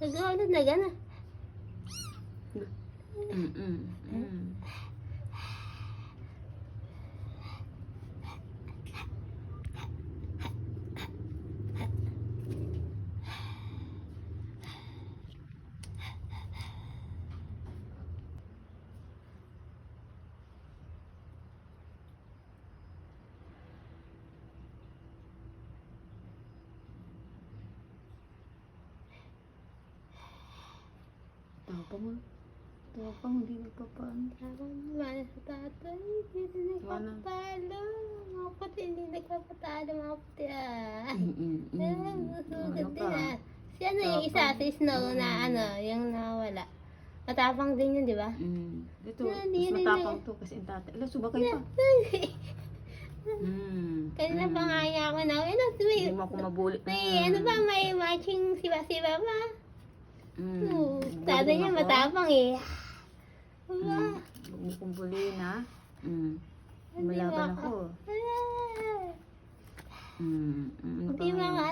Nag-ulit na gano'n. Tapang, hindi nagpapaan. Mana sa tatay, hindi nagpapatalo. Mga puti, hindi nagpapatalo, mga puti Gusto din Si ano yung isa, si Snow na yung nawala. Matapang din yun, di ba? Ito, mas matapang to kasi ang tatay. Alam, subakay pa. Kanina pa nga niya ako na, Hindi mo ako mabulit. may matching siba-siba pa. Tatay niya matapang eh. Huwag mo kong buliin, ha? Malaban ako. Hindi mga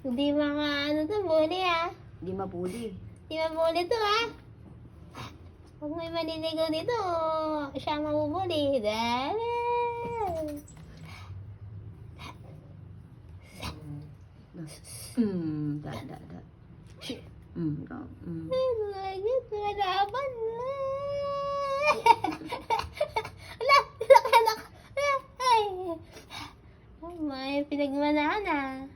Hindi mga to, bully Hindi mabuli. Hindi mabuli to Pag may maniligaw dito, siya mabubuli. Dahil. Da. Ay, mga malaban. Ala, anak. Ay. May pinagmanahan